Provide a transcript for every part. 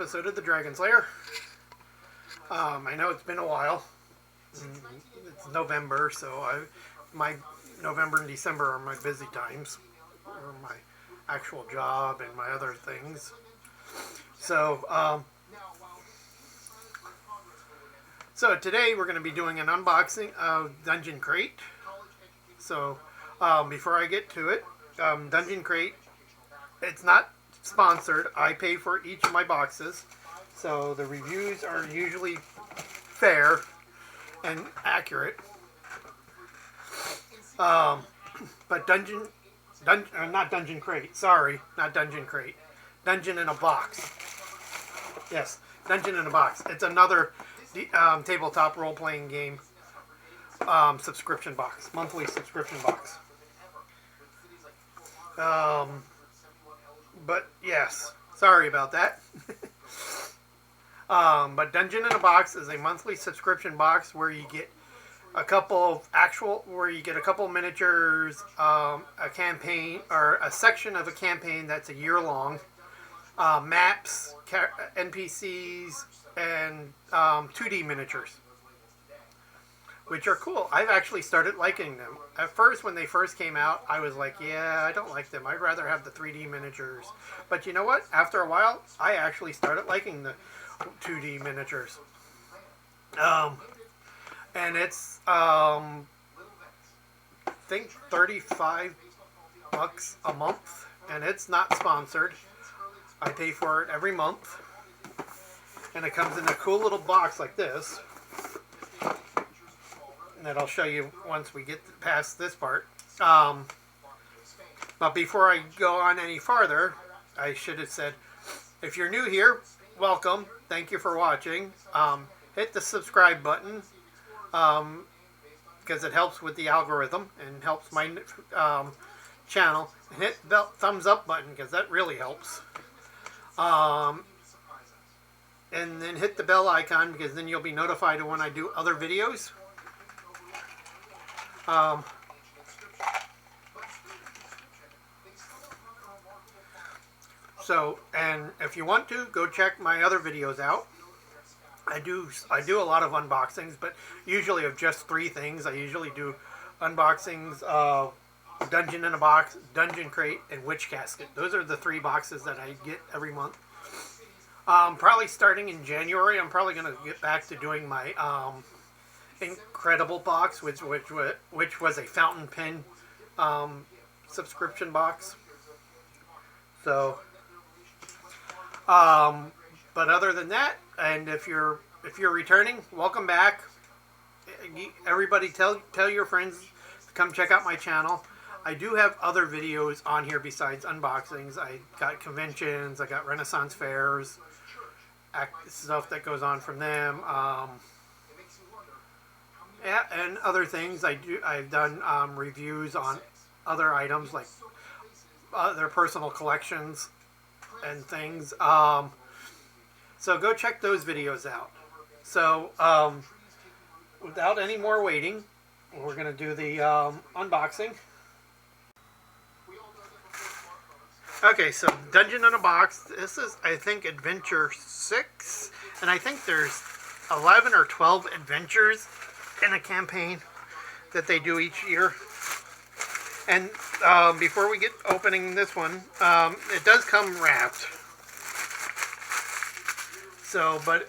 episode of the Dragon's Lair. I know it's been a while. It's November, so my November and December are my busy times, or my actual job and my other things. So, so today we're going to be doing an unboxing of Dungeon Crate. So, before I get to it, Dungeon Crate, it's not sponsored. I pay for each of my boxes, so the reviews are usually fair and accurate. But not Dungeon Crate. Sorry, not Dungeon Crate. Dungeon in a Box. Yes, Dungeon in a Box. It's another tabletop role-playing game subscription box, monthly subscription box. But yes, sorry about that. But Dungeon in a Box is a monthly subscription box where you get a couple of miniatures, a campaign, or a section of a campaign that's a year long, maps, NPCs, and 2D miniatures, which are cool. I've actually started liking them. At first, when they first came out, I was like, yeah, I don't like them. I'd rather have the 3D miniatures. But you know what? After a while, I actually started liking the 2D miniatures. And it's, I think $35 a month, and it's not sponsored. I pay for it every month, and it comes in a cool little box like this that I'll show you once we get past this part. But before I go on any farther, I should have said, if you're new here, welcome. Thank you for watching. Hit the subscribe button, because it helps with the algorithm and helps my channel. And hit the thumbs up button, because that really helps. And then hit the bell icon, because then you'll be notified when I do other videos. And if you want to, go check my other videos out. I do a lot of unboxings, but usually of just 3 things. I usually do unboxings of Dungeon in a Box, Dungeon Crate, and Witch Casket. Those are the 3 boxes that I get every month. Probably starting in January, I'm probably going to get back to doing my Incredible box, which was a fountain pen subscription box. So, but other than that, and if you're returning, welcome back. Everybody, tell your friends to come check out my channel. I do have other videos on here besides unboxings. I got conventions, I got Renaissance fairs, stuff that goes on from them. Yeah, and other things. I've done reviews on other items, like other personal collections and things. So go check those videos out. So without any more waiting, we're going to do the unboxing. Okay, so Dungeon in a Box. This is, I think, Adventure 6, and I think there's 11 or 12 adventures in a campaign that they do each year. And before we get opening this one, it does come wrapped. So, but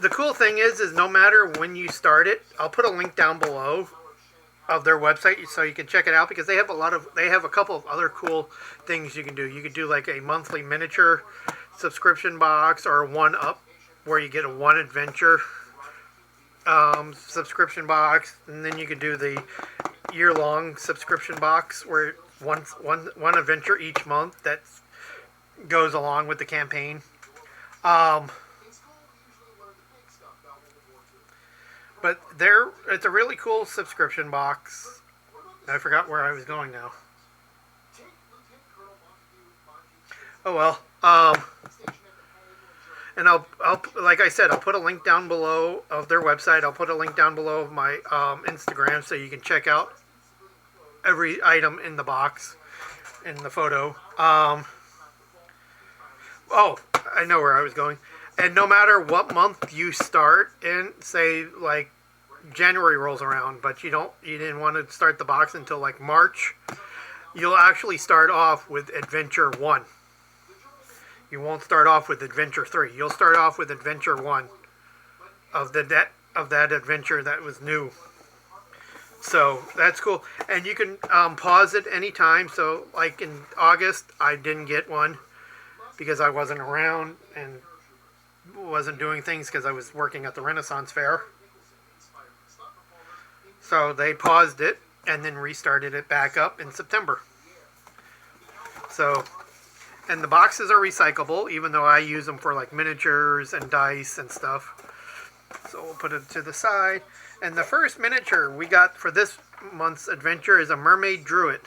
the cool thing is no matter when you start it, I'll put a link down below of their website so you can check it out, because they have a couple of other cool things you can do. You could do like a monthly miniature subscription box, or a 1-up where you get a 1 adventure subscription box, and then you could do the year-long subscription box where one adventure each month that goes along with the campaign. But it's a really cool subscription box. I forgot where I was going now. Oh well. And I'll like I said, I'll put a link down below of their website. I'll put a link down below of my Instagram, so you can check out every item in the box, in the photo. Oh, I know where I was going. And no matter what month you start in, say like January rolls around, but you didn't want to start the box until like March, you'll actually start off with Adventure 1. You won't start off with Adventure 3. You'll start off with Adventure 1 of that adventure that was new. So that's cool. And you can pause it anytime. So like in August, I didn't get one because I wasn't around and wasn't doing things because I was working at the Renaissance Fair. So they paused it and then restarted it back up in September. So, and the boxes are recyclable, even though I use them for like miniatures and dice and stuff. So we'll put it to the side. And the first miniature we got for this month's adventure is a mermaid druid.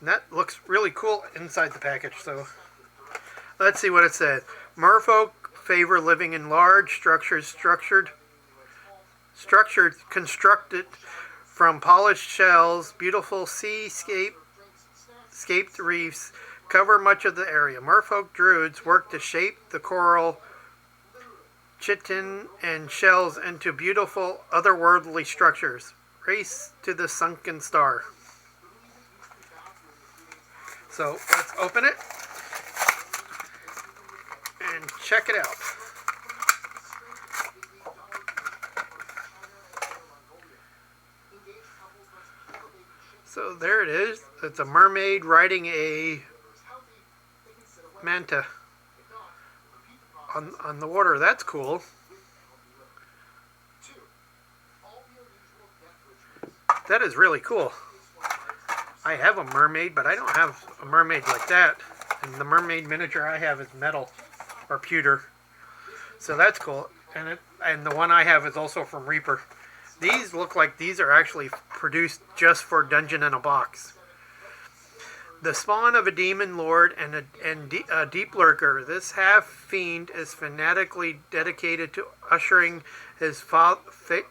And that looks really cool inside the package. So let's see what it says. Merfolk favor living in large structures constructed from polished shells. Beautiful seascaped reefs cover much of the area. Merfolk druids work to shape the coral, chitin, and shells into beautiful otherworldly structures. Race to the sunken star. So let's open it and check it out. So there it is. It's a mermaid riding a manta on the water. That's cool. That is really cool. I have a mermaid, but I don't have a mermaid like that. And the mermaid miniature I have is metal or pewter. So that's cool. And the one I have is also from Reaper. These look like these are actually produced just for Dungeon in a Box. The spawn of a demon lord and a deep lurker, this half-fiend is fanatically dedicated to ushering his father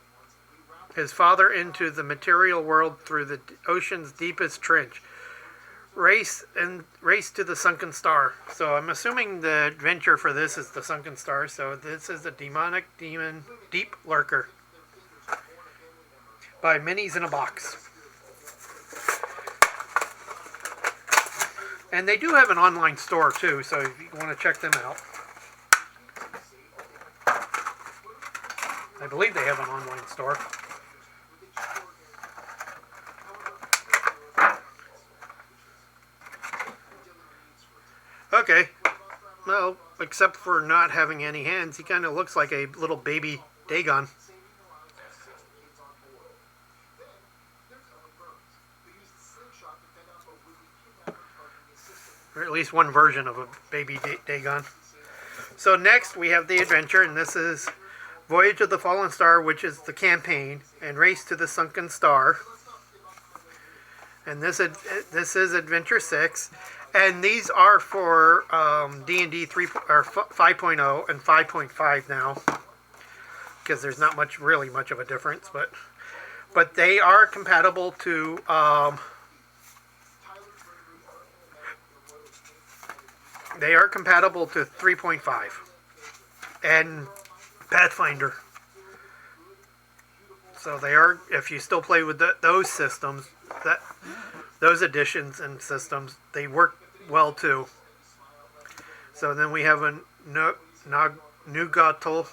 into the material world through the ocean's deepest trench. Race to the sunken star. So I'm assuming the adventure for this is the sunken star. So this is a demonic demon deep lurker by Minis in a Box. And they do have an online store too, so if you want to check them out. I believe they have an online store. Okay. Well, except for not having any hands, he kind of looks like a little baby Dagon. Or at least one version of a baby Dagon. So next we have the adventure, and this is Voyage of the Fallen Star, which is the campaign, and Race to the Sunken Star. And this is Adventure 6. And these are for D&D 5.0 and 5.5 now, because there's not really much of a difference, but they are compatible to they are compatible to 3.5 and Pathfinder. So they are, if you still play with those systems, those editions and systems, they work well too. So then we have a Nugatal,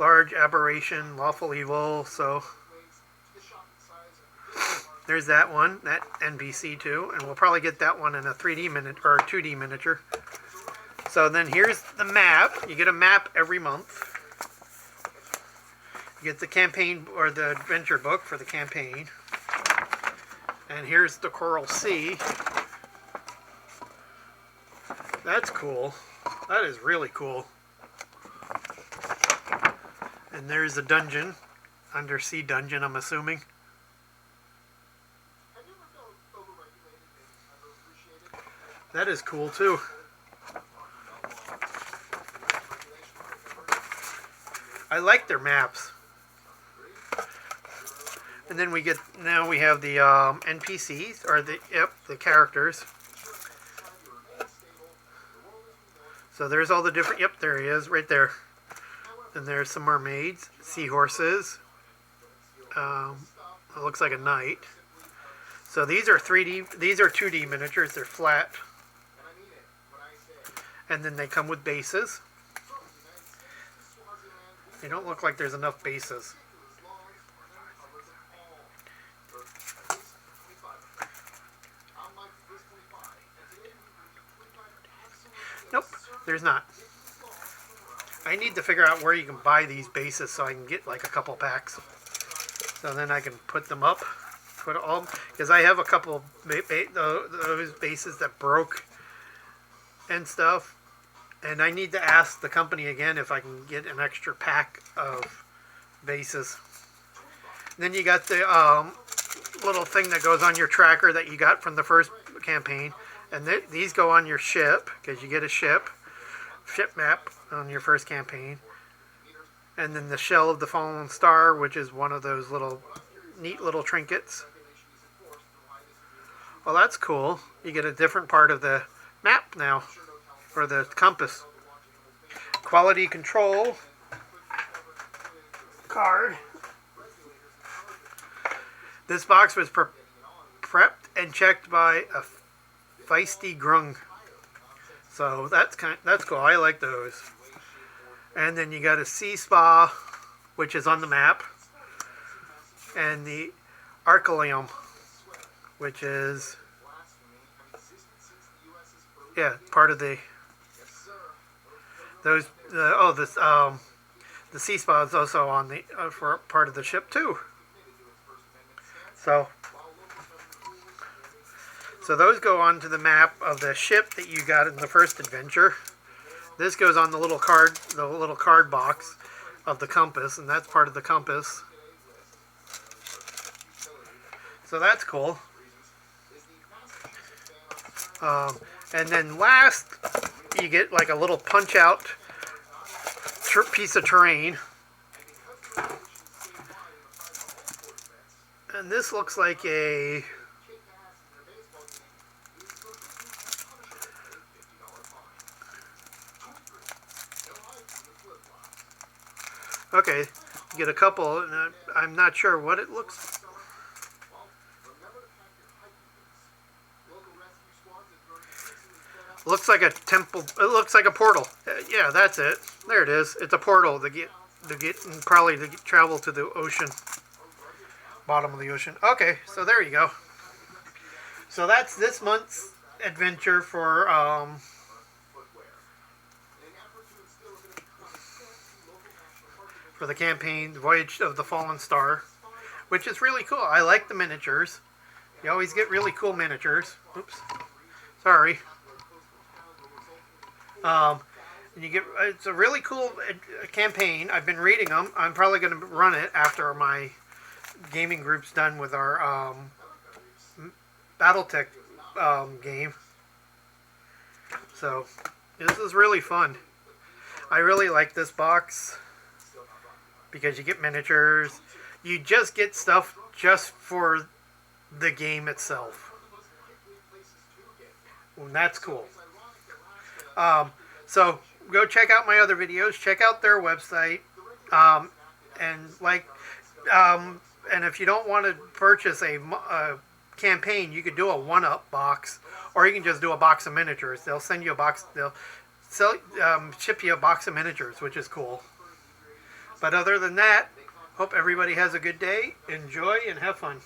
large aberration, lawful evil. So there's that one, that NPC too, and we'll probably get that one in a 3D or a 2D miniature. So then here's the map. You get a map every month. You get the campaign or the adventure book for the campaign. And here's the Coral Sea. That's cool. That is really cool. And there's a dungeon. Undersea dungeon, I'm assuming. That is cool too. I like their maps. And then we have the NPCs, or the characters. So there's all the different, yep, there he is, right there. And there's some mermaids, seahorses. It looks like a knight. So these are 3D, these are 2D miniatures, they're flat. And then they come with bases. They don't look like there's enough bases. Nope, there's not. I need to figure out where you can buy these bases so I can get like a couple packs. So then I can put them up. Put all, because I have a couple those bases that broke and stuff. And I need to ask the company again if I can get an extra pack of bases. Then you got the little thing that goes on your tracker that you got from the first campaign. And these go on your ship, because you get a ship map on your first campaign. And then the Shell of the Fallen Star, which is one of those little neat little trinkets. Well, that's cool. You get a different part of the map now, or the compass. Quality control card. This box was prepped and checked by a feisty grung. So that's cool. I like those. And then you got a sea spa, which is on the map, and the Arcalium, which is part of the the sea spa is also on the for part of the ship too. So those go onto the map of the ship that you got in the first adventure. This goes on the little card box of the compass, and that's part of the compass. So that's cool. And then last, you get like a little punch-out piece of terrain. And this looks like a... Okay, you get a couple, and I'm not sure what it looks. Looks like a temple. It looks like a portal. Yeah, that's it. There it is. It's a portal to travel to the ocean, bottom of the ocean. Okay, so there you go. So that's this month's adventure for the campaign, Voyage of the Fallen Star, which is really cool. I like the miniatures. You always get really cool miniatures. Oops, sorry. It's a really cool campaign. I've been reading them. I'm probably going to run it after my gaming group's done with our BattleTech game. So this is really fun. I really like this box because you get miniatures. You just get stuff just for the game itself. And that's cool. So go check out my other videos. Check out their website. And if you don't want to purchase a campaign, you could do a one-up box, or you can just do a box of miniatures. They'll send you a box. They'll ship you a box of miniatures, which is cool. But other than that, hope everybody has a good day. Enjoy and have fun.